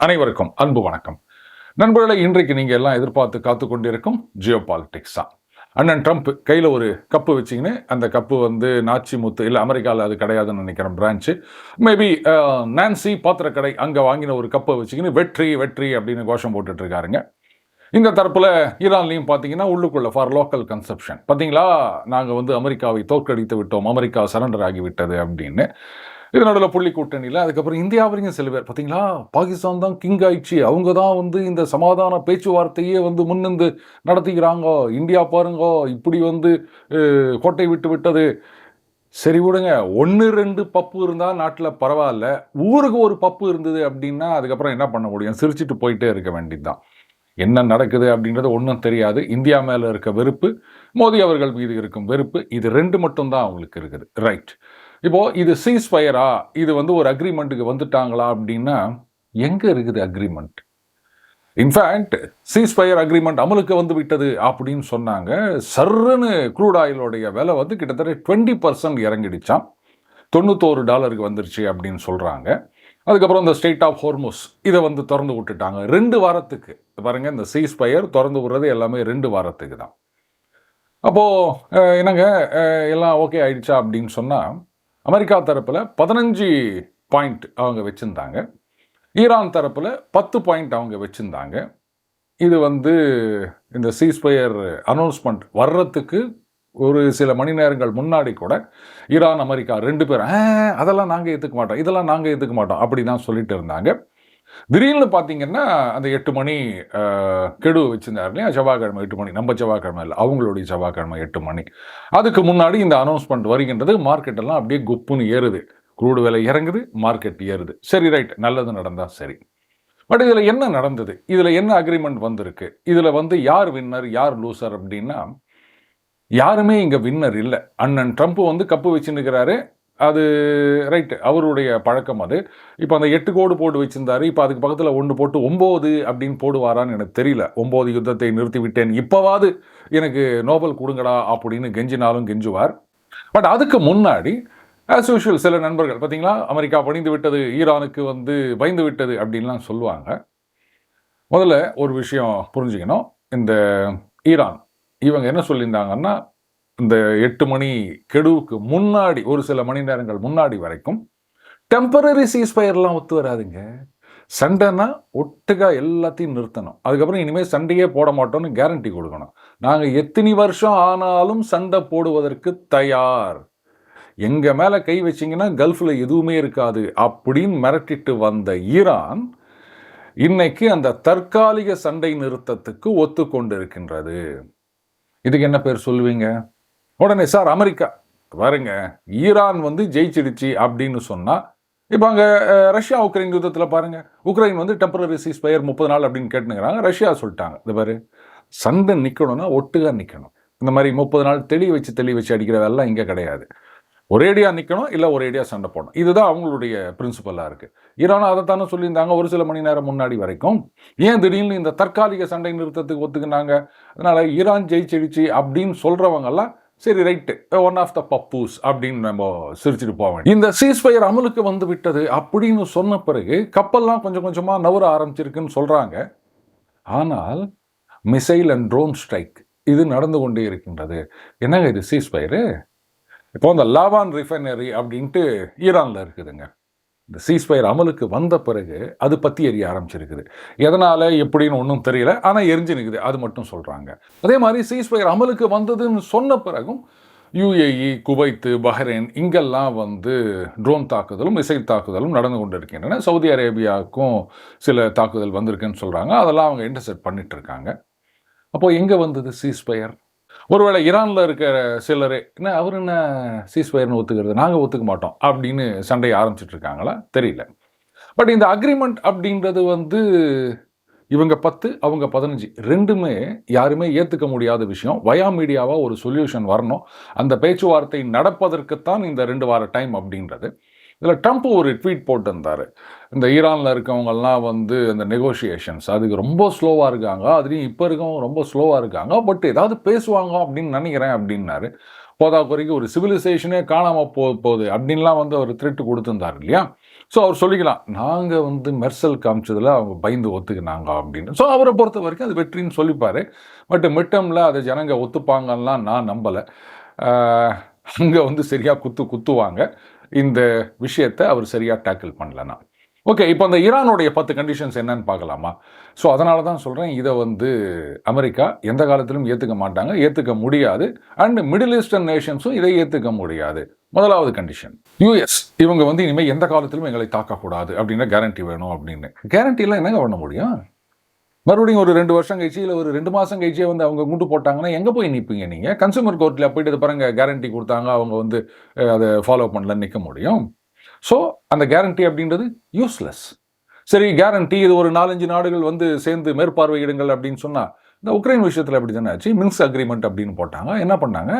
அனைவருக்கும் அன்பு வணக்கம். நண்பர்களை, இன்றைக்கு நீங்க எல்லாம் எதிர்பார்த்து காத்து கொண்டிருக்கும் ஜியோ பாலிடிக்ஸ் தான். அண்ணன் ட்ரம்ப் கையில் ஒரு கப்பு வச்சிங்கன்னு, அந்த கப்பு வந்து நாச்சி முத்து இல்லை, அமெரிக்காவில் அது கிடையாதுன்னு நினைக்கிறேன் பிரான்ச்சு, மேபி நான்சி பாத்திரக்கடை அங்கே வாங்கின ஒரு கப்பை வச்சிங்கன்னு வெற்றி வெற்றி அப்படின்னு கோஷம் போட்டுட்டு இருக்காருங்க. இந்த தரப்பில் ஈரான்லையும் பார்த்தீங்கன்னா உள்ளுக்குள்ள ஃபார் லோக்கல் கன்சப்ஷன் பார்த்தீங்களா, நாங்கள் வந்து அமெரிக்காவை தோற்கடித்து விட்டோம், அமெரிக்கா சரண்டர் ஆகிவிட்டது அப்படின்னு. இதனோட புள்ளி கூட்டணியில் அதுக்கப்புறம் இந்தியாவிலையும் சில பேர் பார்த்தீங்களா, பாகிஸ்தான் தான் கிங் ஆயிடுச்சு, அவங்க தான் வந்து இந்த சமாதான பேச்சுவார்த்தையே வந்து முன்னிருந்து நடத்திக்கிறாங்க, இந்தியா பாருங்க இப்படி வந்து கோட்டை விட்டு விட்டது. சரி விடுங்க, 1-2 பப்பு இருந்தால் நாட்டில் பரவாயில்ல, ஊருக்கு ஒரு பப்பு இருந்தது அப்படின்னா அதுக்கப்புறம் என்ன பண்ண முடியும்? சிரிச்சுட்டு போயிட்டே இருக்க வேண்டியதுதான். என்ன நடக்குது அப்படின்றது ஒன்றும் தெரியாது. இந்தியா மேலே இருக்க வெறுப்பு, மோடி அவர்கள் மீது இருக்கும் வெறுப்பு, இது 2 மட்டும்தான் அவங்களுக்கு இருக்குது. ரைட். இப்போது இது சீஸ்ஃபயரா, இது வந்து ஒரு அக்ரிமெண்ட்டுக்கு வந்துட்டாங்களா அப்படின்னா எங்கே இருக்குது அக்ரிமெண்ட்? இன்ஃபேக்ட் சீஸ்ஃபயர் அக்ரிமெண்ட் அமலுக்கு வந்து விட்டது அப்படின்னு சொன்னாங்க. சர்ன்னு க்ரூட் ஆயிலோடைய விலை வந்து கிட்டத்தட்ட 20% இறங்கிடுச்சான், $91 வந்துருச்சு அப்படின்னு சொல்கிறாங்க. அதுக்கப்புறம் இந்த ஸ்டேட் ஆஃப் ஹோர்முஸ் இதை வந்து திறந்து விட்டுட்டாங்க 2 வாரத்துக்கு. பாருங்கள், இந்த சீஸ்ஃபயர் திறந்து விடுறது எல்லாமே 2 வாரத்துக்கு தான். அப்போது என்னங்க எல்லாம் ஓகே ஆயிடுச்சா அப்படின்னு சொன்னால், அமெரிக்கா தரப்பில் 15 பாயிண்ட் அவங்க வச்சுருந்தாங்க, ஈரான் தரப்பில் 10 பாயிண்ட் அவங்க வச்சுருந்தாங்க. இது வந்து இந்த சீஸ்ஃபயர் அனௌன்ஸ்மெண்ட் வர்றதுக்கு ஒரு சில மணி நேரங்கள் முன்னாடி கூட ஈரான் அமெரிக்கா 2 பேரும் அதெல்லாம் நாங்கள் ஏற்றுக்க மாட்டோம், இதெல்லாம் நாங்கள் ஏற்றுக்க மாட்டோம் அப்படி தான் சொல்லிட்டு இருந்தாங்க. திடீர்னு பார்த்தீங்கன்னா அந்த 8 மணி கெடு வச்சுருந்தார் இல்லையா, செவ்வாய்க்கிழமை 8 மணி, நம்ம செவ்வாய்க்கிழமை இல்லை, அவங்களுடைய செவ்வாய்க்கிழமை 8 மணி. அதுக்கு முன்னாடி இந்த அனௌன்ஸ்மெண்ட் வருகின்றது. மார்க்கெட்டெல்லாம் அப்படியே குப்புன்னு ஏறுது, க்ரூடு விலை இறங்குது, மார்க்கெட் ஏறுது. சரி, ரைட், நல்லது நடந்தால் சரி. பட் இதில் என்ன நடந்தது? இதில் என்ன அக்ரிமெண்ட் வந்திருக்கு? இதில் வந்து யார் வின்னர் யார் லூசர் அப்படின்னா, யாருமே இங்கே வின்னர் இல்லை. அண்ணன் ட்ரம்ப் வந்து கப்பு வச்சுன்னுக்கிறாரு, அது ரைட்டு, அவருடைய பழக்கம் அது. இப்போ அந்த 8 கோடு போட்டு வச்சுருந்தாரு, இப்போ அதுக்கு பக்கத்தில் 1 போட்டு 9 அப்படின்னு போடுவாரான்னு எனக்கு தெரியல. 9 யுத்தத்தை நிறுத்திவிட்டேன், இப்போவாது எனக்கு நோபல் கொடுங்கடா அப்படின்னு கெஞ்சினாலும் கெஞ்சுவார். பட் அதுக்கு முன்னாடி ஆஸ் யூஷுவல் சில நண்பர்கள் பார்த்தீங்களா, அமெரிக்கா பணிந்து விட்டது, ஈரானுக்கு வந்து பயந்து விட்டது அப்படின்லாம் சொல்லுவாங்க. முதல்ல ஒரு விஷயம் புரிஞ்சுக்கணும். இந்த ஈரான் இவங்க என்ன சொல்லியிருந்தாங்கன்னா, இந்த 8 மணி கெடுவுக்கு முன்னாடி ஒரு சில மணி நேரங்கள் முன்னாடி வரைக்கும் டெம்பரரி சீஸ்ஃபயர்லாம் ஒத்து வராதுங்க. சண்டைனா ஒட்டுக்கா எல்லாத்தையும் நிறுத்தணும், அதுக்கப்புறம் இனிமேல் சண்டையே போட மாட்டோம்னு கேரண்டி கொடுக்கணும். நாங்கள் எத்தனை வருஷம் ஆனாலும் சண்டை போடுவதற்கு தயார், எங்கள் மேலே கை வச்சிங்கன்னா கல்ஃபில் எதுவுமே இருக்காது அப்படின்னு மிரட்டிட்டு வந்த ஈரான் இன்னைக்கு அந்த தற்காலிக சண்டை நிறுத்தத்துக்கு ஒத்துக்கொண்டு இருக்கின்றது. இதுக்கு என்ன பேர் சொல்லுவீங்க? உடனே சார் அமெரிக்கா பாருங்க, ஈரான் வந்து ஜெயிச்சிடுச்சு அப்படின்னு சொன்னால், இப்போ அங்கே ரஷ்யா உக்ரைன் யுத்தத்தில் பாருங்கள், உக்ரைன் வந்து டெம்பரரி சீஸ்ஃபயர் 30 நாள் அப்படின்னு கேட்டுனுங்கிறாங்க. ரஷ்யா சொல்லிட்டாங்க, இது பாரு, சண்டை நிற்கணும்னா ஒட்டுగా நிற்கணும், இந்த மாதிரி 30 நாள் தெளி வச்சு அடிக்கிற வேலைலாம் இங்கே கிடையாது. ஒரேடியாக நிற்கணும், இல்லை ஒரேடியாக சண்டை போடணும். இதுதான் அவங்களுடைய பிரின்சிபலாக இருக்குது. ஈரானும் அதைத்தானே சொல்லியிருந்தாங்க ஒரு சில மணி நேரம் முன்னாடி வரைக்கும். ஏன் திடீர்னு இந்த தற்காலிக சண்டை நிறுத்தத்துக்கு ஒத்துக்குனாங்க? அதனால் ஈரான் ஜெயிச்சிடுச்சு அப்படின்னு சொல்கிறவங்கெல்லாம் சரி ரைட்டு, ஒன் ஆஃப் த பப்பூஸ் அப்படின்னு நம்ம சிரிச்சுட்டு போவேன். இந்த சீஸ்ஃபயர் அமலுக்கு வந்து விட்டது அப்படின்னு சொன்ன பிறகு கப்பல்லாம் கொஞ்சம் கொஞ்சமாக நவர ஆரம்பிச்சிருக்குன்னு சொல்கிறாங்க. ஆனால் மிசைல் அண்ட் ட்ரோன் ஸ்ட்ரைக் இது நடந்து கொண்டே இருக்கின்றது. என்னங்க இது சீஸ்ஃபயரு? இப்போ இந்த லாவான் ரிஃபைனரி அப்படின்ட்டு ஈரானில் இருக்குதுங்க. இந்த சீஸ்ஃபயர் அமலுக்கு வந்த பிறகு அது பற்றி எரிய ஆரம்பிச்சிருக்குது. எதனால் எப்படின்னு ஒன்றும் தெரியல, ஆனால் எரிஞ்சு நிற்குது, அது மட்டும் சொல்கிறாங்க. அதே மாதிரி சீஸ்ஃபயர் அமலுக்கு வந்ததுன்னு சொன்ன பிறகும் யுஏஇ, குவைத்து, பஹ்ரைன் இங்கெல்லாம் வந்து ட்ரோன் தாக்குதலும் மிசைல் தாக்குதலும் நடந்து கொண்டு இருக்கின்றன. சவுதி அரேபியாவுக்கும் சில தாக்குதல் வந்திருக்குன்னு சொல்கிறாங்க. அதெல்லாம் அவங்க இன்டர்செப்ட் பண்ணிட்டு இருக்காங்க. அப்போது எங்கே வந்தது சீஸ்ஃபயர்? ஒருவேளை ஈரானில் இருக்கிற சிலரே என்ன அவர் என்ன சீஸ்ஃபயர்னு ஒத்துக்கிறது, நாங்கள் ஒத்துக்க மாட்டோம் அப்படின்னு சண்டையை ஆரம்பிச்சிட்டு இருக்காங்களா தெரியல. பட் இந்த அக்ரிமெண்ட் அப்படின்றது வந்து இவங்க 10 அவங்க 15 ரெண்டுமே யாருமே ஏற்றுக்க முடியாத விஷயம். வயா மீடியாவாக ஒரு சொல்யூஷன் வரணும், அந்த பேச்சுவார்த்தை நடப்பதற்குத்தான் இந்த 2 வார டைம் அப்படின்றது. இதில் ட்ரம்ப் ஒரு ட்வீட் போட்டிருந்தார், இந்த ஈரானில் இருக்கவங்கெல்லாம் வந்து அந்த நெகோஷியேஷன்ஸ் அதுக்கு ரொம்ப ஸ்லோவாக இருக்காங்க, அதுலேயும் இப்போ இருக்கவங்க ரொம்ப ஸ்லோவாக இருக்காங்க, பட் ஏதாவது பேசுவாங்க அப்படின்னு நினைக்கிறேன் அப்படின்னாரு. போதாக்குறைக்கு ஒரு சிவிலைசேஷனே காணாமல் போகுது அப்படின்லாம் வந்து அவர் த்ரெட்டு கொடுத்துருந்தார் இல்லையா? ஸோ அவர் சொல்லிக்கலாம், நாங்கள் வந்து மெர்சல் காமிச்சதில் அவங்க பயந்து ஒத்துக்கினாங்க அப்படின்னு. ஸோ அவரை பொறுத்த வரைக்கும் அது வெற்றின்னு சொல்லிப்பார். பட் மிட்டமில் அதை ஜனங்க ஒத்துப்பாங்கலாம் நான் நம்பலை. அங்கே வந்து சரியாக குத்துவாங்க. இந்த விஷயத்தை அவர் சரியாக டேக்கிள் பண்ணலன்னா. ஓகே, இப்போ அந்த ஈரானுடைய 10 கண்டிஷன்ஸ் என்னன்னு பார்க்கலாமா? ஸோ அதனால தான் சொல்கிறேன், இதை வந்து அமெரிக்கா எந்த காலத்திலும் ஏற்றுக்க மாட்டாங்க, ஏற்றுக்க முடியாது. அண்ட் மிடில் ஈஸ்டர்ன் நேஷன்ஸும் இதை ஏற்றுக்க முடியாது. முதலாவது கண்டிஷன், யூஎஸ் இவங்க வந்து இனிமேல் எந்த காலத்திலும் எங்களை தாக்கக்கூடாது அப்படின்ற கேரண்டி வேணும் அப்படின்னு. கேரண்டிலாம் என்னங்க பண்ண முடியும்? மறுபடியும் ஒரு 2 வருஷம் கழிச்சு இல்லை ஒரு 2 மாதம் கழிச்சே வந்து அவங்க குண்டு போட்டாங்கன்னா எங்கே போய் நிற்பீங்க நீங்கள்? கன்சூமர் கோர்ட்டில் போயிட்டு இது பாருங்க கேரண்டி கொடுத்தாங்க, அவங்க வந்து அதை ஃபாலோ பண்ணலன்னு நிற்க முடியும். ஸோ அந்த கேரண்டி அப்படின்றது யூஸ்லெஸ். சரி, கேரண்டி இது ஒரு 4-5 நாடுகள் வந்து சேர்ந்து மேற்பார்வையிடுங்கள் அப்படின்னு சொன்னால், இந்த உக்ரைன் விஷயத்தில் அப்படி தானே ஆச்சு. மின்ஸ்க் அக்ரிமெண்ட் அப்படின்னு போட்டாங்க. என்ன பண்ணாங்க?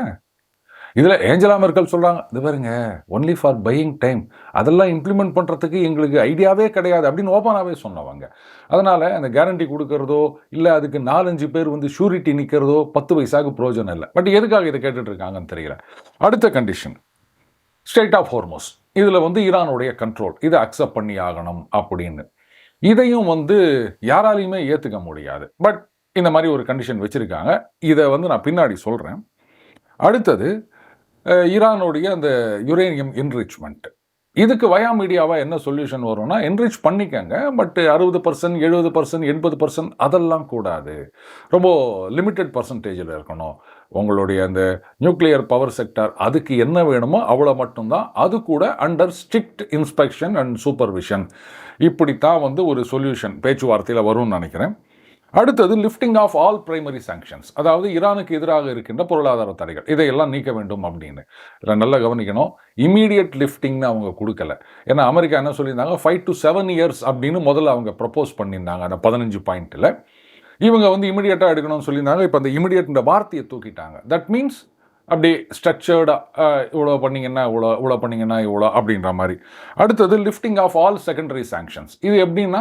இதில் ஏஞ்சலா மெர்க்கல் சொல்கிறாங்க, இது பாருங்க ஒன்லி ஃபார் பையிங் டைம், அதெல்லாம் இம்ப்ளிமெண்ட் பண்ணுறதுக்கு எங்களுக்கு ஐடியாவே கிடையாது அப்படின்னு ஓப்பனாகவே சொன்னவங்க. அதனால் அந்த கேரண்டி கொடுக்கறதோ இல்லை அதுக்கு 4-5 பேர் வந்து ஷூரிட்டி நிற்கிறதோ 10 பைசாவுக்கு பிரயோஜனம் இல்லை. பட் எதுக்காக இதை கேட்டுட்டு இருக்காங்கன்னு தெரியல. அடுத்த கண்டிஷன், ஸ்ட்ரெய்ட் ஆஃப் ஹோர்மோஸ். இதில் வந்து ஈரானுடைய கண்ட்ரோல், இதை அக்செப்ட் பண்ணி ஆகணும் அப்படின்னு. இதையும் வந்து யாராலையுமே ஏற்றுக்க முடியாது. பட் இந்த மாதிரி ஒரு கண்டிஷன் வச்சுருக்காங்க. இதை வந்து நான் பின்னாடி சொல்கிறேன். அடுத்தது ஈரானுடைய அந்த யுரேனியம் என்ரிச்மெண்ட். இதுக்கு வயா மீடியாவாக என்ன சொல்யூஷன் வரும்னா, என்ரிச் பண்ணிக்கங்க, பட் 60%, 70%, 80% அதெல்லாம் கூடாது. ரொம்ப லிமிட்டட் பர்சன்டேஜில் இருக்கணும். உங்களுடைய அந்த நியூக்ளியர் பவர் செக்டார் அதுக்கு என்ன வேணுமோ அவ்வளோ மட்டும்தான். அது கூட under strict inspection and supervision. இப்படித்தான் வந்து ஒரு சொல்யூஷன் பேச்சுவார்த்தையில் வரும்னு நினைக்கிறேன். அடுத்தது lifting of all primary sanctions, அதாவது ஈரானுக்கு எதிராக இருக்கின்ற பொருளாதார தடைகள் இதையெல்லாம் நீக்க வேண்டும் அப்படின்னு. இதில் நல்லா கவனிக்கணும், இமீடியட் லிஃப்டிங்னு அவங்க கொடுக்கல. ஏன்னா அமெரிக்கா என்ன சொல்லியிருந்தாங்க, 5 to 7 years அப்படின்னு முதல்ல அவங்க ப்ரப்போஸ் பண்ணியிருந்தாங்க அந்த 15 பாயிண்ட்டில். இவங்க வந்து இமீடியட்டாக எடுக்கணும்னு சொல்லியிருந்தாங்க. இப்போ அந்த இமீடியட் வார்த்தையை தூக்கிட்டாங்க. தட் மீன்ஸ் அப்படி ஸ்ட்ரக்சர்டாக இவ்வளோ பண்ணிங்கன்னா இவ்வளோ பண்ணிங்கன்னா இவ்வளோ அப்படின்ற மாதிரி. அடுத்தது lifting of all secondary sanctions. இது எப்படின்னா,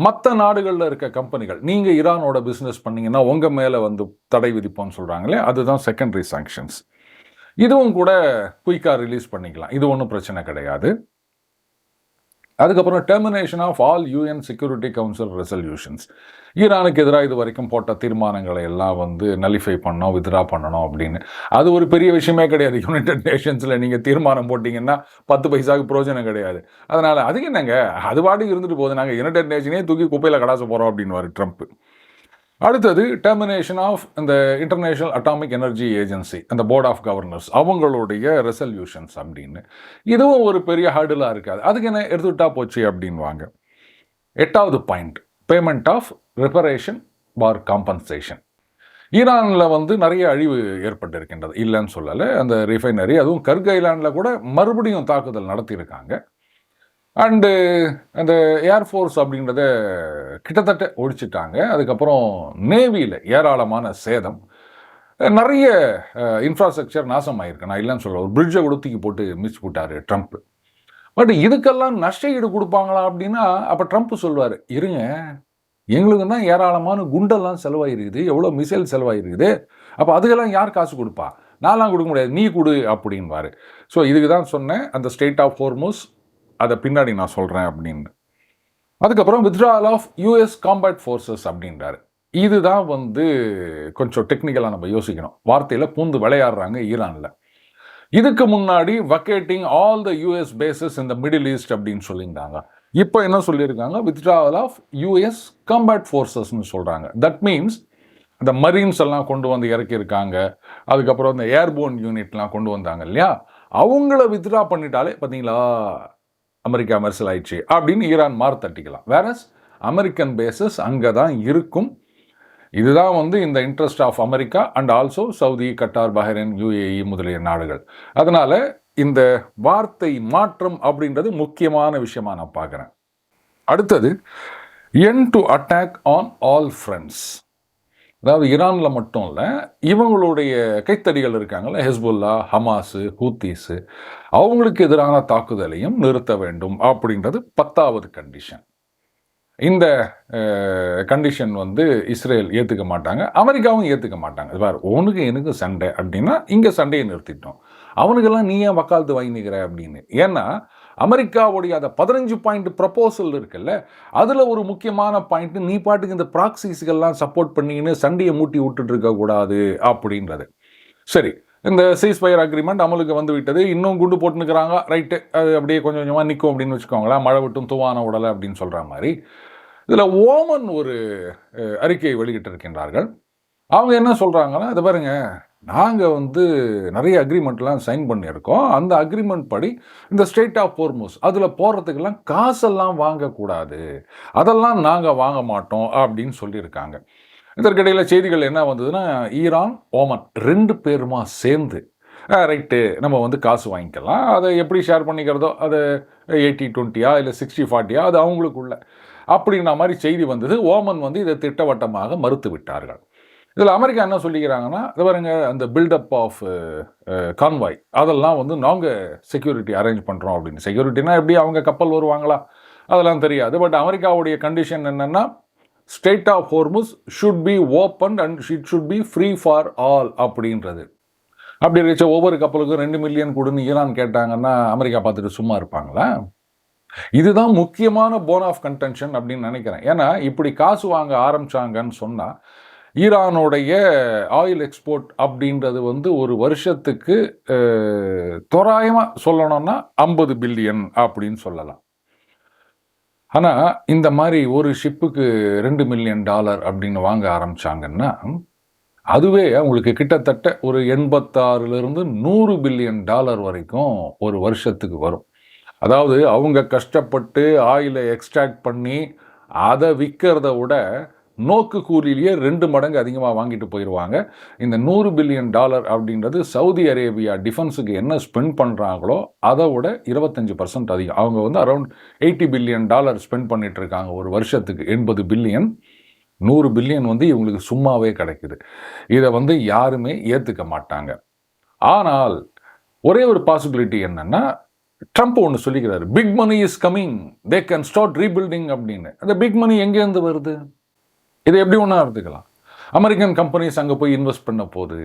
மற்ற நாடுகளில் இருக்க கம்பெனிகள் நீங்கள் ஈரானோட பிஸ்னஸ் பண்ணிங்கன்னா உங்கள் மேலே வந்து தடை விதிப்போம்னு சொல்கிறாங்களே, அதுதான் செகண்டரி சாங்ஷன்ஸ். இதுவும் கூட குயிக்காக ரிலீஸ் பண்ணிக்கலாம், இது ஒன்றும் பிரச்சனை கிடையாது. அதுக்கப்புறம் termination of all UN security council resolutions. ஈரானுக்கு எதிராக இது வரைக்கும் போட்ட தீர்மானங்களை எல்லாம் வந்து நலிஃபை பண்ணணும், வித்ரா பண்ணணும் அப்படின்னு. அது ஒரு பெரிய விஷயமே கிடையாது. யுனைடெட் நேஷன்ஸில் நீங்கள் தீர்மானம் போட்டிங்கன்னா 10 பைசாவுக்கு பிரயோஜனம் கிடையாது. அதனால் அதுக்கு என்னங்க, அது பாட்டுக்கு இருந்துட்டு போகுது, நாங்கள் யுனைடெட் நேஷனே தூக்கி குப்பையில் கடாச போகிறோம் அப்படின்வார் ட்ரம்ப். அடுத்தது டெர்மினேஷன் ஆஃப் இந்த இன்டர்நேஷனல் அட்டாமிக் எனர்ஜி ஏஜென்சி, அந்த போர்ட் ஆஃப் கவர்னர்ஸ் அவங்களுடைய ரெசல்யூஷன்ஸ் அப்படின்னு. இதுவும் ஒரு பெரிய ஹர்டிலாக இருக்காது, அதுக்கு என்ன எடுத்துக்கிட்டா போச்சு அப்படின்வாங்க. 8வது point, payment of reparation or compensation. ஈரானில் வந்து நிறைய அழிவு ஏற்பட்டிருக்கின்றது, இல்லைன்னு சொல்லலை. அந்த ரிஃபைனரி, அதுவும் கர்க் ஐலாண்டில் கூட மறுபடியும் தாக்குதல் நடத்தியிருக்காங்க. அண்டு அந்த ஏர்ஃபோர்ஸ் அப்படின்றத கிட்டத்தட்ட ஒழிச்சிட்டாங்க. அதுக்கப்புறம் நேவியில் ஏராளமான சேதம், நிறைய இன்ஃப்ராஸ்ட்ரக்சர் நாசமாயிருக்கு. நான் இல்லைன்னு சொல்ல, ஒரு பிரிட்ஜை கூட தூக்கி போட்டு மிஸ் போட்டார் ட்ரம்ப். பட் இதுக்கெல்லாம் நஷ்ட ஈடு கொடுப்பாங்களா அப்படின்னா, அப்போ ட்ரம்ப் சொல்வார், இருங்க எங்களுக்கு தான் ஏராளமான குண்டெல்லாம் செலவாயிருக்குது, எவ்வளோ மிசைல் செலவாயிருக்குது, அப்போ அதுக்கெல்லாம் யார் காசு கொடுப்பா? நான்லாம் கொடுக்க முடியாது, நீ கொடு அப்படின்வார். ஸோ இதுக்கு தான் சொன்னேன் அந்த ஸ்ட்ரெய்ட் ஆஃப் ஹோர்மோஸ், அதை பின்னாடி நான் சொல்கிறேன் அப்படின்னு. அதுக்கப்புறம் withdrawal of US combat forces அப்படின்றாரு. இதுதான் வந்து கொஞ்சம் டெக்னிக்கலாக நம்ம யோசிக்கணும். வார்த்தையில் பூந்து விளையாடுறாங்க ஈரானில். இதுக்கு முன்னாடி வக்கேட்டிங் ஆல் த யூஎஸ் பேசஸ் இந்த மிடில் ஈஸ்ட் அப்படின்னு சொல்லியிருந்தாங்க. இப்போ என்ன சொல்லியிருக்காங்க, வித்ட்ராவல் ஆஃப் யூஎஸ் காம்பேட் ஃபோர்ஸஸ்ன்னு சொல்கிறாங்க. தட் மீன்ஸ் அந்த மரீன்ஸ் எல்லாம் கொண்டு வந்து இறக்கியிருக்காங்க. அதுக்கப்புறம் இந்த ஏர்போன் யூனிட்லாம் கொண்டு வந்தாங்க இல்லையா, அவங்கள வித்ட்ரா பண்ணிட்டாலே பார்த்தீங்களா அமெரிக்கா மெர்சல் ஆயிடுச்சு அப்படின்னு ஈரான் தட்டிக்கலாம். வேறஸ் அமெரிக்கன் பேசஸ் அங்கே தான் இருக்கும். இதுதான் வந்து இந்த interest of America and also Saudi, Qatar, Bahrain, UAE முதலிய நாடுகள். அதனால் இந்த வார்த்தை மாற்றம் அப்படின்றது முக்கியமான விஷயமா நான் பார்க்குறேன். அடுத்தது end to attack on all friends. அதாவது ஈரானில் மட்டும் இல்லை, இவங்களுடைய கைத்தடிகள் இருக்காங்கல்ல, ஹெஸ்புல்லா, ஹமாஸு, ஹூத்தீஸு, அவங்களுக்கு எதிரான தாக்குதலையும் நிறுத்த வேண்டும் அப்படின்றது 10வது கண்டிஷன். இந்த கண்டிஷன் வந்து இஸ்ரேல் ஏற்றுக்க மாட்டாங்க, அமெரிக்காவும் ஏற்றுக்க மாட்டாங்க. வேறு உனக்கு எனக்கு சண்டை அப்படின்னா இங்கே சண்டையை நிறுத்திட்டோம், அவனுக்கெல்லாம் நீ ஏன் வக்காலத்து வாங்கி நிற்கிற அப்படின்னு. ஏன்னா அமெரிக்காவுடைய அந்த 15 பாயிண்ட் ப்ரப்போசல் இருக்குல்ல, அதில் ஒரு முக்கியமான பாயிண்ட், நீ பாட்டுக்கு இந்த ப்ராக்சிஸ்கெல்லாம் சப்போர்ட் பண்ணின்னு சண்டையை மூட்டி விட்டுட்டு இருக்கக்கூடாது அப்படின்றது. சரி, இந்த சீஸ்ஃபயர் அக்ரிமெண்ட் அமலுக்கு வந்து விட்டது, இன்னும் குண்டு போட்டுனுக்கிறாங்க, ரைட்டு, அது அப்படியே கொஞ்சம் கொஞ்சமாக நிற்கும் அப்படின்னு வச்சுக்கோங்களேன், மழை விட்டும் தூவான உடலை அப்படின்னு சொல்கிற மாதிரி. இதில் ஓமன் ஒரு அறிக்கையை வெளியிட்டிருக்கின்றார்கள். அவங்க என்ன சொல்கிறாங்கன்னா, இது பாருங்க, நாங்கள் வந்து நிறைய அக்ரிமெண்ட்லாம் சைன் பண்ணியிருக்கோம், அந்த அக்ரிமெண்ட் படி இந்த ஸ்ட்ரெய்ட் ஆஃப் ஹோர்முஸ் அதில் போகிறதுக்கெல்லாம் காசெல்லாம் வாங்கக்கூடாது, அதெல்லாம் நாங்கள் வாங்க மாட்டோம் அப்படின்னு சொல்லியிருக்காங்க. இதற்கிடையில் செய்திகள் என்ன வந்ததுன்னா, ஈரான் ஓமன் 2 பேருமா சேர்ந்து ரைட்டு நம்ம வந்து காசு வாங்கிக்கலாம், அதை எப்படி ஷேர் பண்ணிக்கிறதோ, அது 80-20 இல்லை 60-40 அது அவங்களுக்குள்ள அப்படின்ற மாதிரி செய்தி வந்தது. ஓமன் வந்து இதை திட்டவட்டமாக மறுத்து விட்டார்கள். இதில் அமெரிக்கா என்ன சொல்லிக்கிறாங்கன்னா, இது பாருங்க, அந்த பில்டப் ஆஃப் கான்வாய் அதெல்லாம் வந்து நாங்கள் செக்யூரிட்டி அரேஞ்ச் பண்ணுறோம் அப்படின்னு. செக்யூரிட்டினா எப்படி, அவங்க கப்பல் வருவாங்களா அதெல்லாம் தெரியாது. பட் அமெரிக்காவுடைய கண்டிஷன் என்னென்னா, strait of Hormuz should be open and it should be free for all அப்படின்றது. அப்படி இருந்துச்சு ஒவ்வொரு கப்பலுக்கும் 2 மில்லியன் கொடுன்னு ஈரான் கேட்டாங்கன்னா அமெரிக்கா பார்த்துட்டு சும்மா இருப்பாங்களா? இதுதான் முக்கியமான போன் ஆஃப் கன்டென்ஷன் அப்படின்னு நினைக்கிறேன். ஏன்னா இப்படி காசு வாங்க ஆரம்பிச்சாங்கன்னு சொன்னால், ஈரானுடைய ஆயில் எக்ஸ்போர்ட் அப்படின்றது வந்து ஒரு வருஷத்துக்கு தோராயமாக சொல்லணும்னா 50 பில்லியன் அப்படின்னு சொல்லலாம். ஆனால் இந்த மாதிரி ஒரு ஷிப்புக்கு $2 மில்லியன் அப்படின்னு வாங்க ஆரம்பிச்சாங்கன்னா, அதுவே அவங்களுக்கு கிட்டத்தட்ட ஒரு 86லிருந்து $100 பில்லியன் வரைக்கும் ஒரு வருஷத்துக்கு வரும். அதாவது அவங்க கஷ்டப்பட்டு ஆயிலை எக்ஸ்ட்ராக்ட் பண்ணி அதை விற்கிறத விட நோக்கு கூலிலேயே 2 மடங்கு அதிகமாக வாங்கிட்டு போயிடுவாங்க. இந்த $100 பில்லியன் அப்படின்றது சவுதி அரேபியா டிஃபென்ஸுக்கு என்ன ஸ்பெண்ட் பண்ணுறாங்களோ அதை விட 25% அதிகம். அவங்க வந்து அரௌண்ட் $80 பில்லியன் ஸ்பெண்ட் பண்ணிட்டு இருக்காங்க ஒரு வருஷத்துக்கு. 80 பில்லியன், 100 பில்லியன் வந்து இவங்களுக்கு சும்மாவே கிடைக்குது. இதை வந்து யாருமே ஏற்றுக்க மாட்டாங்க. ஆனால் ஒரே ஒரு பாசிபிலிட்டி என்னன்னா, ட்ரம்ப் ஒன்று சொல்லிக்கிறாரு, big money is coming, they can start rebuilding அப்படின்னு. அந்த பிக் மணி எங்கேருந்து வருது? இதை எப்படி ஒன்றா எடுத்துக்கலாம். அமெரிக்கன் கம்பெனிஸ் அங்கே போய் இன்வெஸ்ட் பண்ண போது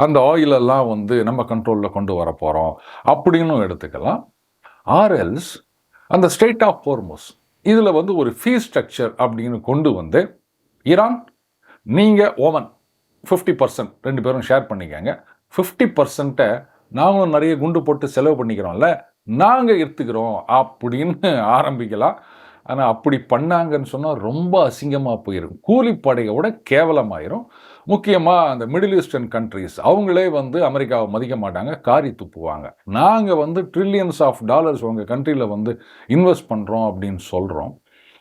அந்த ஆயிலெல்லாம் வந்து நம்ம கண்ட்ரோலில் கொண்டு வர போகிறோம் அப்படின்னு எடுத்துக்கலாம். ஆர்எல்ஸ் அந்த ஸ்ட்ரெய்ட் ஆஃப் ஹோர்முஸ் இதில் வந்து ஒரு ஃபீ ஸ்ட்ரக்சர் அப்படின்னு கொண்டு வந்து, ஈரான் நீங்கள் ஓமன் 50% 2 பேரும் ஷேர் பண்ணிக்கங்க, 50% நாங்களும் நிறைய குண்டு போட்டு செலவு பண்ணிக்கிறோம்ல, நாங்கள் எடுத்துக்கிறோம் அப்படின்னு ஆரம்பிக்கலாம். ஆனால் அப்படி பண்ணாங்கன்னு சொன்னால் ரொம்ப அசிங்கமாக போயிடும், கூலிப்படையோட கேவலமாயிரும். முக்கியமாக அந்த மிடில் ஈஸ்டர்ன் கண்ட்ரிஸ் அவங்களே வந்து அமெரிக்காவை மதிக்க மாட்டாங்க, காரி துப்புவாங்க. நாங்கள் வந்து ட்ரில்லியன்ஸ் ஆஃப் டாலர்ஸ் உங்கள் கண்ட்ரியில் வந்து இன்வெஸ்ட் பண்ணுறோம் அப்படின்னு சொல்கிறோம்.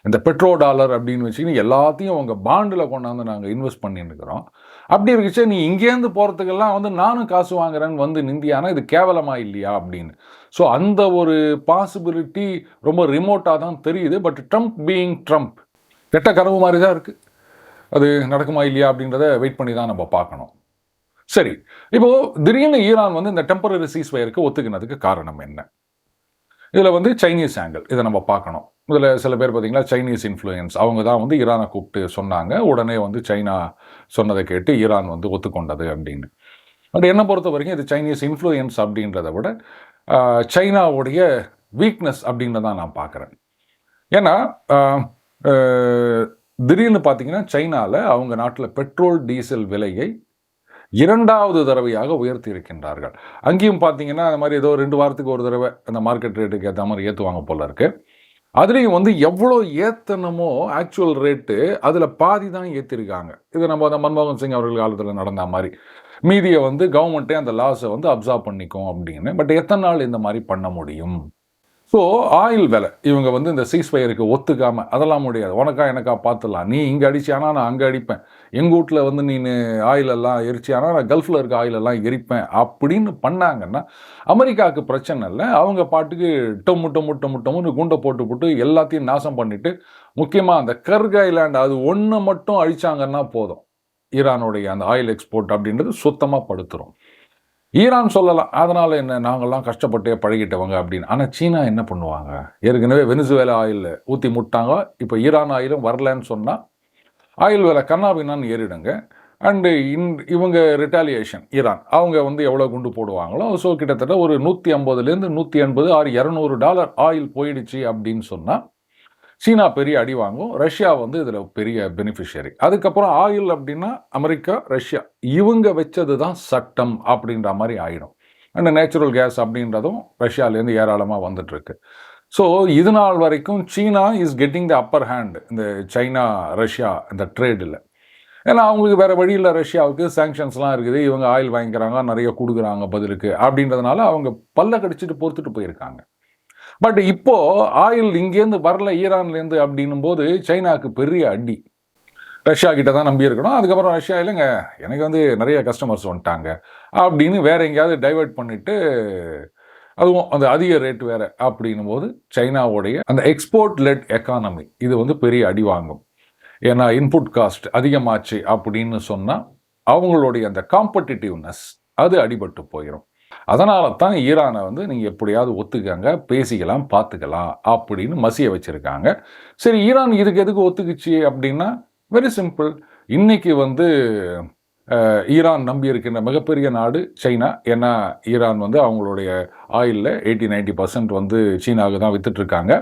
இந்த பெட்ரோ டாலர் அப்படின்னு வச்சுக்கின்னு எல்லாத்தையும் உங்கள் பாண்டில் கொண்டாந்து நாங்கள் இன்வெஸ்ட் பண்ணின்னு இருக்கிறோம். அப்படி இருக்குச்சு, நீ இங்கேருந்து போகிறதுக்கெல்லாம் வந்து நானும் காசு வாங்குறேன்னு வந்து நிந்தியானா இது கேவலமாக இல்லையா அப்படின்னு. ஸோ அந்த ஒரு பாசிபிலிட்டி ரொம்ப ரிமோட்டாக தான் தெரியுது. பட் ட்ரம்ப் பீயிங் ட்ரம்ப் கெட்ட கனவு மாதிரி தான் இருக்குது. அது நடக்குமா இல்லையா அப்படின்றத வெயிட் பண்ணி தான் நம்ம பார்க்கணும். சரி, இப்போது திடீர்னு ஈரான் வந்து இந்த டெம்பரரி சீஸ்ஃபயருக்கு ஒத்துக்கினதுக்கு காரணம் என்ன? இதில் வந்து சைனீஸ் ஆங்கிள் இதை நம்ம பார்க்கணும். இதில் சில பேர் பார்த்தீங்கன்னா சைனீஸ் இன்ஃப்ளூயன்ஸ், அவங்க தான் வந்து ஈரானை கூப்பிட்டு சொன்னாங்க, உடனே வந்து சைனா சொன்னதை கேட்டு ஈரான் வந்து ஒத்துக்கொண்டது அப்படின்னு. பட் என்னை பொறுத்த வரைக்கும் இது சைனீஸ் இன்ஃப்ளூயன்ஸ் அப்படின்றத விட சைனாவுடைய வீக்னஸ் அப்படின்னு தான் நான் பார்க்குறேன். ஏன்னா திடீர்னு பார்த்தீங்கன்னா சைனாவில் அவங்க நாட்டில் பெட்ரோல் டீசல் விலையை 2வது தடவையாக உயர்த்தி இருக்கின்றார்கள். அங்கேயும் பார்த்தீங்கன்னா அந்த மாதிரி ஏதோ 2 வாரத்துக்கு ஒரு தடவை அந்த மார்க்கெட் ரேட்டுக்கு ஏற்ற மாதிரி ஏற்றுவாங்க போல இருக்கு. அதுலேயும் வந்து எவ்வளோ ஏற்றணுமோ ஆக்சுவல் ரேட்டு அதில் பாதி தான் ஏற்றிருக்காங்க. இது நம்ம அந்த மன்மோகன் சிங் அவர்கள் காலத்தில் நடந்த மாதிரி. மீதியை வந்து கவர்மெண்ட்டே அந்த லாஸை வந்து அப்சார்ப் பண்ணிக்கும் அப்படின்னு. பட் எத்தனை நாள் இந்த மாதிரி பண்ண முடியும்? ஸோ ஆயில் விலை இவங்க வந்து இந்த சீஸ்ஃபயருக்கு ஒத்துக்காமல் அதெல்லாம் முடியாது, உனக்கா எனக்கா பார்த்துடலாம், நீ இங்கே அடிச்சியானா நான் அங்கே அடிப்பேன், எங்கள் வீட்டில் வந்து நீ ஆயிலெல்லாம் எரிச்சியானா நான் கல்ஃபில் இருக்க ஆயிலெல்லாம் எரிப்பேன் அப்படின்னு பண்ணாங்கன்னா அமெரிக்காவுக்கு பிரச்சனை இல்லை. அவங்க பாட்டுக்கு டொம்முன்னு குண்டை போட்டு எல்லாத்தையும் நாசம் பண்ணிவிட்டு, முக்கியமாக அந்த கர்க் ஐலாண்ட் அது ஒன்று மட்டும் அழிச்சாங்கன்னா போதும், ஈரானுடைய அந்த ஆயில் எக்ஸ்போர்ட் அப்படின்றது சுத்தமாக படுத்துரும். ஈரான் சொல்லலாம், அதனால் என்ன நாங்கள்லாம் கஷ்டப்பட்டே பழகிட்டவங்க அப்படின்னு. ஆனால் சீனா என்ன பண்ணுவாங்க? ஏற்கனவே வெனிசுவேலா ஆயில் ஊற்றி முட்டாங்க. இப்போ ஈரான் ஆயிலும் வரலன்னு சொன்னால் ஆயில் விலை கன்னாபின்னான்னு ஏறிடுங்க. அண்டு இவங்க ரிட்டாலியேஷன் ஈரான் அவங்க வந்து எவ்வளோ குண்டு போடுவாங்களோ, ஸோ கிட்டத்தட்ட ஒரு 150லேருந்து 180 ஆர் $200 ஆயில் போயிடுச்சு அப்படின்னு சொன்னால் சீனா பெரிய அடி வாங்கும். ரஷ்யா வந்து இதில் பெரிய பெனிஃபிஷியரி. அதுக்கப்புறம் ஆயில் அப்படின்னா அமெரிக்கா, ரஷ்யா இவங்க வச்சது தான் சட்டம் அப்படின்ற மாதிரி ஆயிடும். அண்ட் நேச்சுரல் கேஸ் அப்படின்றதும் ரஷ்யாவிலேருந்து ஏராளமாக வந்துட்டுருக்கு. ஸோ இது நாள் வரைக்கும் சீனா is getting the upper hand இந்த சைனா ரஷ்யா இந்த ட்ரேடில். ஏன்னா அவங்களுக்கு வேறு வழியில் ரஷ்யாவுக்கு சாங்ஷன்ஸ்லாம் இருக்குது, இவங்க ஆயில் வாங்கிக்கிறாங்க, நிறைய கொடுக்குறாங்க பதிலுக்கு அப்படின்றதுனால அவங்க பல்ல கடிச்சிட்டு பொறுத்துட்டு போயிருக்காங்க. பட் இப்போ ஆயில் இங்கேருந்து வரல ஈரான்லேருந்து அப்படின்னும் போது சைனாவுக்கு பெரிய அடி. ரஷ்யா கிட்ட தான் நம்பி இருக்கணும். அதுக்கப்புறம் ரஷ்யா இல்லைங்க எனக்கு வந்து நிறைய கஸ்டமர்ஸ் வந்துட்டாங்க அப்படின்னு வேற எங்கேயாவது டைவெர்ட் பண்ணிட்டு, அதுவும் அந்த அதிக ரேட் வேற அப்படின்னும் போது சைனாவுடைய அந்த எக்ஸ்போர்ட் லெட் எக்கானமி இது வந்து பெரிய அடி வாங்கும். ஏன்னா இன்புட் காஸ்ட் அதிகமாச்சு அப்படின்னு சொன்னால் அவங்களுடைய அந்த காம்படிட்டிவ்னஸ் அது அடிபட்டு போயிடும். அதனால தான் ஈரானை வந்து நீங்கள் எப்படியாவது ஒத்துக்கங்க, பேசிக்கலாம், பார்த்துக்கலாம் அப்படின்னு மசிய வச்சுருக்காங்க. சரி, ஈரான் இதுக்கு எதுக்கு ஒத்துக்குச்சு அப்படின்னா வெரி சிம்பிள். இன்னைக்கு வந்து ஈரான் நம்பி இருக்கின்ற மிகப்பெரிய நாடு சைனா. ஏன்னா ஈரான் வந்து அவங்களுடைய ஆயிலில் 80-90% வந்து சீனாவுக்கு தான் வித்துட்ருக்காங்க.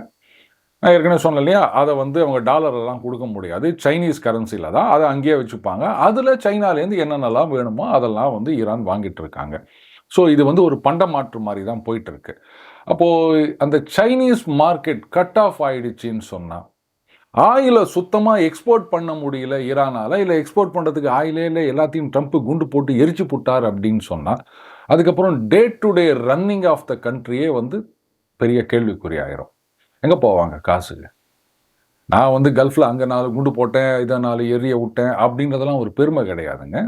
நான் ஏற்கனவே சொன்னேன் இல்லையா, அதை வந்து அவங்க டாலரெல்லாம் கொடுக்க முடியாது, சைனீஸ் கரன்சியில் தான் அதை அங்கேயே வச்சுப்பாங்க. அதில் சைனாலேருந்து என்னென்னலாம் வேணுமோ அதெல்லாம் வந்து ஈரான் வாங்கிட்டு இருக்காங்க. ஸோ இது வந்து ஒரு பண்டமாற்று மாதிரி தான் போயிட்டுருக்கு. அப்போது அந்த சைனீஸ் மார்க்கெட் கட் ஆஃப் ஆயிடுச்சின்னு சொன்னால் ஆயிலை சுத்தமாக எக்ஸ்போர்ட் பண்ண முடியல ஈரானால், இல்லை எக்ஸ்போர்ட் பண்ணுறதுக்கு ஆயிலே இல்லை, எல்லாத்தையும் ட்ரம்ப் குண்டு போட்டு எரிச்சு போட்டார் அப்படின்னு சொன்னால் அதுக்கப்புறம் day to day running of the கண்ட்ரியே வந்து பெரிய கேள்விக்குறி ஆயிரும். எங்கே போவாங்க காசுக்கு? நான் வந்து கல்ஃபில் அங்கே 4 குண்டு போட்டேன், இதை 4 எரிய விட்டேன் அப்படின்றதெல்லாம் ஒரு பெருமை கிடையாதுங்க.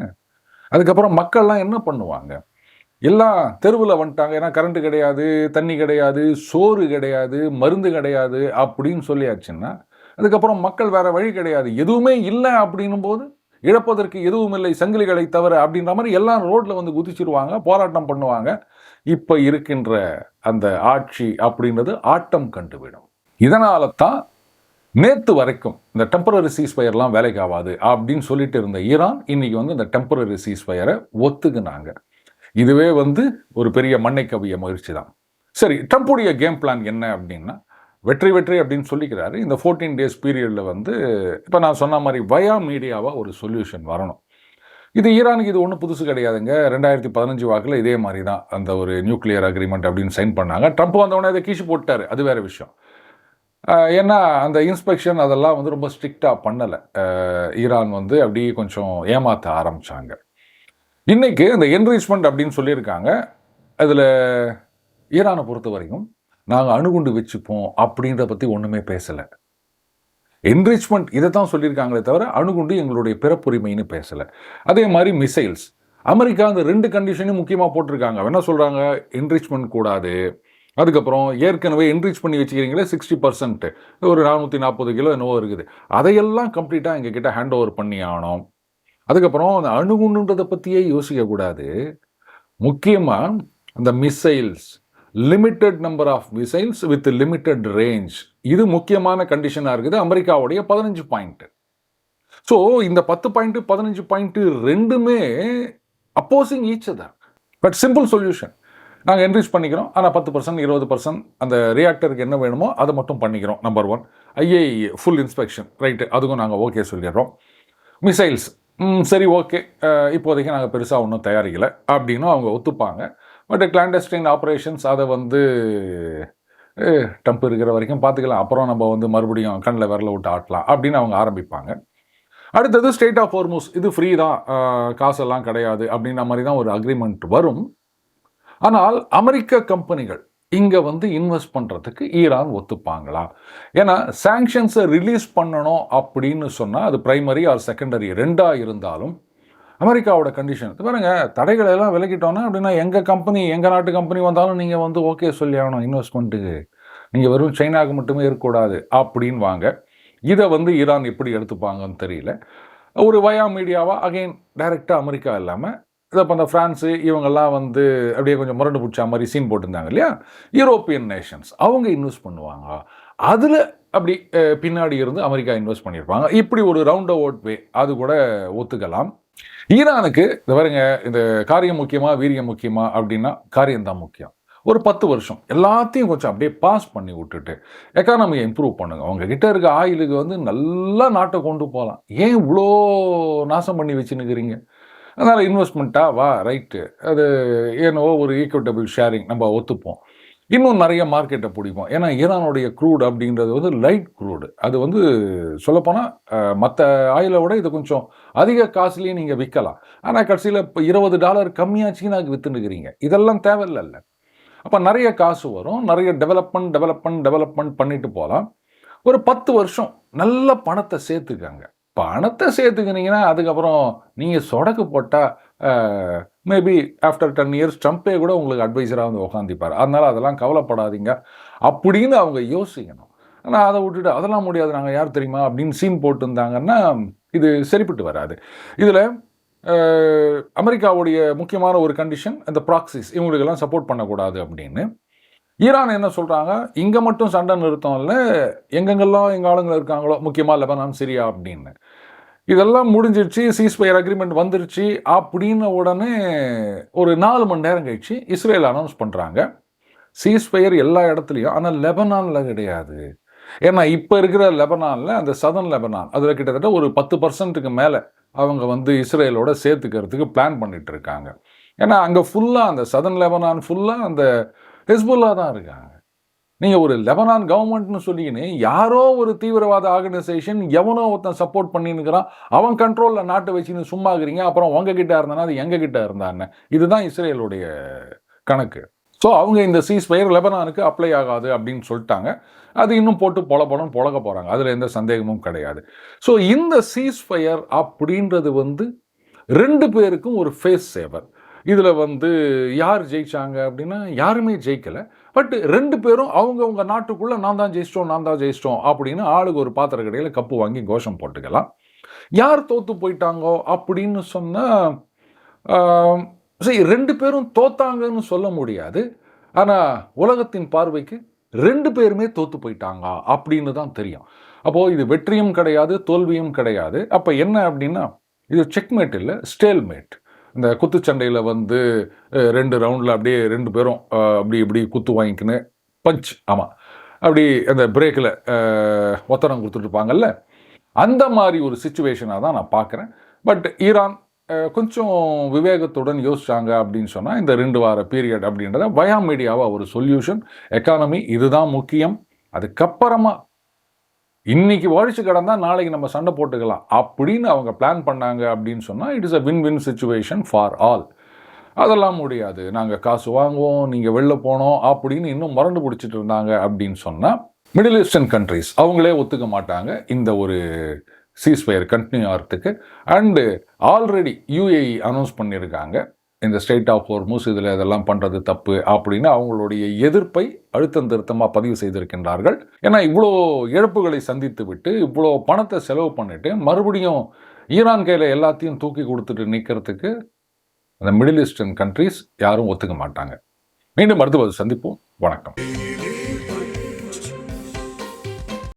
அதுக்கப்புறம் மக்கள்லாம் என்ன பண்ணுவாங்க? எல்லாம் தெருவில் வந்துட்டாங்க. ஏன்னா கரண்ட்டு கிடையாது, தண்ணி கிடையாது, சோறு கிடையாது, மருந்து கிடையாது அப்படின்னு சொல்லியாச்சுன்னா அதுக்கப்புறம் மக்கள் வேற வழி கிடையாது, எதுவுமே இல்லை அப்படின்னும் போது இழப்பதற்கு எதுவும் இல்லை சங்கிலிகளை தவிர அப்படின்ற மாதிரி எல்லாம் ரோட்டில் வந்து குதிச்சிருவாங்க, போராட்டம் பண்ணுவாங்க. இப்போ இருக்கின்ற அந்த ஆட்சி அப்படின்றது ஆட்டம் கண்டுவிடும். இதனால தான் நேற்று வரைக்கும் இந்த டெம்பரரி சீஸ்ஃபயர்லாம் வேலைக்கு ஆகாது அப்படின்னு சொல்லிட்டு இருந்த ஈரான் இன்னைக்கு வந்து இந்த டெம்பரரி சீஸ்ஃபயரை ஒத்துக்குனாங்க. இதுவே வந்து ஒரு பெரிய மண்ணை கவிய முயற்சி தான். சரி, ட்ரம்ப்புடைய கேம் பிளான் என்ன அப்படின்னா வெற்றி அப்படின்னு சொல்லிக்கிறாரு. இந்த 14 days பீரியடில் வந்து இப்போ நான் சொன்ன மாதிரி வயா மீடியாவாக ஒரு சொல்யூஷன் வரணும். இது ஈரானுக்கு இது ஒன்றும் புதுசு கிடையாதுங்க. 2015 வாக்கில் இதே மாதிரி தான் அந்த ஒரு நியூக்ளியர் அக்ரிமெண்ட் அப்படின்னு சைன் பண்ணாங்க. ட்ரம்ப் வந்தவொடனே அதை கீழ்ச்சி போட்டார், அது வேறு விஷயம். ஏன்னா அந்த இன்ஸ்பெக்ஷன் அதெல்லாம் வந்து ரொம்ப ஸ்ட்ரிக்டாக பண்ணலை. ஈரான் வந்து அப்படியே கொஞ்சம் ஏமாற்ற ஆரம்பித்தாங்க. இன்றைக்கி இந்த என்ரிச்மெண்ட் அப்படின்னு சொல்லியிருக்காங்க. அதில் ஈரானை பொறுத்த வரைக்கும் நாங்கள் அணுகுண்டு வச்சுப்போம் அப்படின்றத பற்றி ஒன்றுமே பேசலை. என்ரிச்மெண்ட் இதை தான் சொல்லியிருக்காங்களே தவிர அணுகுண்டு எங்களுடைய பிறப்புரிமைன்னு பேசலை. அதே மாதிரி மிசைல்ஸ், அமெரிக்கா அந்த 2 கண்டிஷனையும் முக்கியமாக போட்டிருக்காங்க. என்ன சொல்கிறாங்க? என்ரிச்மெண்ட் கூடாது, அதுக்கப்புறம் ஏற்கனவே என்ரிச் பண்ணி வச்சுக்கிறீங்களே 60% ஒரு 440 கிலோ என்னவோ இருக்குது, அதையெல்லாம் கம்ப்ளீட்டாக எங்ககிட்ட ஹேண்ட் ஓவர் பண்ணி ஆகணும். அதுக்கப்புறம் அந்த அணுகுண்டுன்றதை பற்றியே யோசிக்கக்கூடாது. முக்கியமாக அந்த missiles, limited number of missiles with limited range, இது முக்கியமான கண்டிஷனாக இருக்குது அமெரிக்காவுடைய 15 பாயிண்ட். ஸோ இந்த 10 பாயிண்ட் 15 பாயிண்ட் ரெண்டுமே opposing each other. But simple solution, நாங்கள் என்ரிச் பண்ணிக்கிறோம், ஆனால் 10% 20% அந்த ரியாக்டருக்கு என்ன வேணுமோ அதை மட்டும் பண்ணிக்கிறோம். Number 1. IAE full inspection, right, அதுக்கும் நாங்கள் ஓகே சொல்லிடுறோம். மிசைல்ஸ் சரி ஓகே, இப்போதைக்கு நாங்கள் பெருசாக ஒன்றும் தயாரிக்கலை அப்படின்னு அவங்க ஒத்துப்பாங்க. பட் கிளாண்டஸ்டைன் ஆப்ரேஷன்ஸ் அதை வந்து ட்ரம்ப் இருக்கிற வரைக்கும் பார்த்துக்கலாம், அப்புறம் நம்ம வந்து மறுபடியும் கண்ணில் விரல விட்டு ஆட்டலாம் அப்படின்னு அவங்க ஆரம்பிப்பாங்க. அடுத்தது ஸ்டேட் ஆஃப் ஹோர்முஸ், இது ஃப்ரீ தான், காசெல்லாம் கிடையாது அப்படின்ற மாதிரி தான் ஒரு அக்ரிமெண்ட் வரும். ஆனால் அமெரிக்க கம்பெனிகள் இங்கே வந்து இன்வெஸ்ட் பண்ணுறதுக்கு ஈரான் ஒத்துப்பாங்களா? ஏன்னா சாங்ஷன்ஸை ரிலீஸ் பண்ணணும் அப்படின்னு சொன்னால் அது பிரைமரி ஆர் செகண்டரி ரெண்டாக இருந்தாலும் அமெரிக்காவோட கண்டிஷன் பாருங்க, தடைகளை எல்லாம் விலக்கிட்டோன்னா அப்படின்னா எங்கள் கம்பெனி, எங்கள் நாட்டு கம்பெனி வந்தாலும் நீங்கள் வந்து ஓகே சொல்லி ஆகணும் இன்வெஸ்ட்மெண்ட்டுக்கு, நீங்கள் வெறும் சைனாவுக்கு மட்டுமே இருக்கக்கூடாது அப்படின்னு வாங்க. இதை வந்து ஈரான் எப்படி எடுத்துப்பாங்கன்னு தெரியல. ஒரு வயா மீடியாவாக அகெயின் டைரெக்டாக அமெரிக்கா இல்லாமல் இதை அந்த ஃப்ரான்ஸு இவங்கெல்லாம் வந்து அப்படியே கொஞ்சம் முரண்டு பிடிச்ச மாதிரி சீன் போட்டிருந்தாங்க இல்லையா, யூரோப்பியன் நேஷன்ஸ் அவங்க இன்வெஸ்ட் பண்ணுவாங்க. அதில் அப்படி பின்னாடி இருந்து அமெரிக்கா இன்வெஸ்ட் பண்ணியிருப்பாங்க. இப்படி ஒரு ரவுண்ட் அவுட் வே அது கூட ஒத்துக்கலாம். ஈரானுக்கு இந்த பாருங்க, இந்த காரியம் முக்கியமா வீரியம் முக்கியமா அப்படின்னா காரியம்தான் முக்கியம். ஒரு 10 வருஷம் எல்லாத்தையும் கொஞ்சம் அப்படியே பாஸ் பண்ணி விட்டுட்டு எக்கானமியை இம்ப்ரூவ் பண்ணுங்க. அவங்க கிட்ட இருக்க ஆயிலுக்கு வந்து நல்லா நாட்டை கொண்டு போகலாம். ஏன் இவ்வளோ நாசம் பண்ணி வச்சுன்னுக்கிறீங்க? அதனால் இன்வெஸ்ட்மெண்ட்டா வா ரைட்டு, அது ஏனோ ஒரு ஈக்குவிட்டபிள் ஷேரிங் நம்ம ஒத்துப்போம். இன்னும் நிறைய மார்க்கெட்டை பிடிப்போம். ஏன்னா ஈரானுடைய க்ரூட் அப்படின்றது வந்து லைட் க்ரூடு. அது வந்து சொல்லப்போனால் மற்ற ஆயிலை விட இது கொஞ்சம் அதிக காசுலேயும் நீங்கள் விற்கலாம். ஆனால் கடைசியில் இப்போ $20 கம்மியாக சீனாவுக்கு விற்றுனுக்கிறீங்க. இதெல்லாம் தேவையில்லைல்ல. அப்போ நிறைய காசு வரும், நிறைய டெவலப்மெண்ட் பண்ணிட்டு போகலாம். ஒரு 10 வருஷம் நல்ல பணத்தை சேர்த்துக்காங்க. பணத்தை சேர்த்துக்கினீங்கன்னா அதுக்கப்புறம் நீங்கள் சொடக்கு போட்டால் மேபி ஆஃப்டர் 10 இயர்ஸ் ட்ரம்ப்பே கூட உங்களுக்கு அட்வைசராக வந்து உட்காந்துப்பார். அதனால் அதெல்லாம் கவலைப்படாதீங்க அப்படின்னு அவங்க யோசிக்கணும். ஆனால் அதை விட்டுட்டு அதெல்லாம் முடியாது, நாங்கள் யார் தெரியுமா அப்படின்னு சீன் போட்டுருந்தாங்கன்னா இது சரிப்பட்டு வராது. இதில் அமெரிக்காவுடைய முக்கியமான ஒரு கண்டிஷன் அந்த ப்ராக்சிஸ், இவங்களுக்கெல்லாம் சப்போர்ட் பண்ணக்கூடாது அப்படின்னு. ஈரான் என்ன சொல்கிறாங்க, இங்கே மட்டும் சண்டை நிறுத்தம் இல்லை, எங்கெங்கெல்லாம் எங்கள் ஆளுங்க இருக்காங்களோ முக்கியமாக லெபனான் சிரியா அப்படின்னு, இதெல்லாம் முடிஞ்சிருச்சு, சீஸ்ஃபயர் அக்ரிமெண்ட் வந்துருச்சு அப்படின்னு உடனே ஒரு 4 மணி நேரம் கழிச்சு இஸ்ரேல் அனௌன்ஸ் பண்ணுறாங்க சீஸ்ஃபயர் எல்லா இடத்துலையும், ஆனால் லெபனானில் கிடையாது. ஏன்னா இப்போ இருக்கிற லெபனானில் அந்த சதர்ன் லெபனான் அதில் கிட்டத்தட்ட ஒரு 10% மேலே அவங்க வந்து இஸ்ரேலோட சேர்த்துக்கிறதுக்கு பிளான் பண்ணிட்டு இருக்காங்க. ஏன்னா அங்கே ஃபுல்லாக அந்த சதர்ன் லெபனான் ஃபுல்லாக அந்த ஹெஸ்புல்லா தான் இருக்காங்க. நீங்கள் ஒரு லெபனான் கவர்மெண்ட்னு சொல்லிக்கின்னு யாரோ ஒரு தீவிரவாத ஆர்கனைசேஷன் எவனோ ஒருத்தன் சப்போர்ட் பண்ணின்னுக்கிறான், அவன் கண்ட்ரோலில் நாட்டை வச்சுன்னு சும்மா இருக்கிறீங்க, அப்புறம் உங்ககிட்ட இருந்தானா அது எங்ககிட்ட இருந்தான்னு. இதுதான் இஸ்ரேலுடைய கணக்கு. ஸோ அவங்க இந்த சீஸ்ஃபயர் லெபனானுக்கு அப்ளை ஆகாது அப்படின்னு சொல்லிட்டாங்க. அது இன்னும் போட்டு பொழக்க போகிறாங்க, அதில் எந்த சந்தேகமும் கிடையாது. ஸோ இந்த சீஸ்ஃபயர் அப்படின்றது வந்து 2 பேருக்கும் ஒரு ஃபேஸ் சேவர். இதில் வந்து யார் ஜெயிச்சாங்க அப்படின்னா யாருமே ஜெயிக்கலை. பட் 2 பேரும் அவங்கவுங்க நாட்டுக்குள்ளே நான் தான் ஜெயிச்சிட்டோம் அப்படின்னு ஆளுக்கு ஒரு பாத்திர கடையில் கப்பு வாங்கி கோஷம் போட்டுக்கலாம். யார் தோற்று போயிட்டாங்கோ அப்படின்னு சொன்னால் சரி 2 பேரும் தோத்தாங்கன்னு சொல்ல முடியாது. ஆனால் உலகத்தின் பார்வைக்கு 2 பேருமே தோற்று போயிட்டாங்க அப்படின்னு தான் தெரியும். அப்போது இது வெற்றியும் கிடையாது, தோல்வியும் கிடையாது. அப்போ என்ன அப்படின்னா இது செக்மேட் இல்லை, ஸ்டேல்மேட். இந்த குத்துச்சண்டையில் வந்து 2 ரவுண்டில் அப்படியே 2 பேரும் இப்படி குத்து வாங்கிக்கின்னு பஞ்ச், ஆமாம், அப்படி அந்த பிரேக்கில் ஒத்தடம் கொடுத்துட்ருப்பாங்கல்ல, அந்த மாதிரி ஒரு சிச்சுவேஷனாக தான் நான் பார்க்குறேன். பட் ஈரான் கொஞ்சம் விவேகத்துடன் யோசிச்சாங்க அப்படின்னு சொன்னால் இந்த 2 வார பீரியட் அப்படின்றத வயா மீடியாவாக ஒரு சொல்யூஷன், எக்கானமி இதுதான் முக்கியம், அதுக்கப்புறமா இன்னைக்கு வாழ்ச்சி கடந்தால் நாளைக்கு நம்ம சண்டை போட்டுக்கலாம் அப்படின்னு அவங்க பிளான் பண்ணாங்க அப்படின்னு சொன்னால் it is a win situation for all. அதெல்லாம் முடியாது, நாங்கள் காசு வாங்குவோம், நீங்கள் வெளில போனோம் அப்படின்னு இன்னும் மறந்து பிடிச்சிட்டு இருந்தாங்க அப்படின்னு சொன்னால் மிடில் ஈஸ்டர்ன் கண்ட்ரிஸ் அவங்களே ஒத்துக்க மாட்டாங்க இந்த ஒரு சீஸ்ஃபயர் கண்டினியூ ஆகிறதுக்கு. அண்டு ஆல்ரெடி யுஏஇ அனௌன்ஸ் பண்ணியிருக்காங்க இந்த ஸ்டேட் ஆஃப் ஹோர்முஸ் இதில் இதெல்லாம் பண்ணுறது தப்பு அப்படின்னு அவங்களுடைய எதிர்ப்பை அழுத்தம் திருத்தமாக பதிவு செய்திருக்கின்றார்கள். ஏன்னா இவ்வளோ இழப்புகளை சந்தித்து விட்டு இவ்வளோ பணத்தை செலவு பண்ணிட்டு மறுபடியும் ஈரான் கையில் எல்லாத்தையும் தூக்கி கொடுத்துட்டு நிற்கிறதுக்கு அந்த மிடில் ஈஸ்டர்ன் கண்ட்ரிஸ் யாரும் ஒத்துக்க மாட்டாங்க. மீண்டும் அடுத்த சந்திப்போம். வணக்கம்.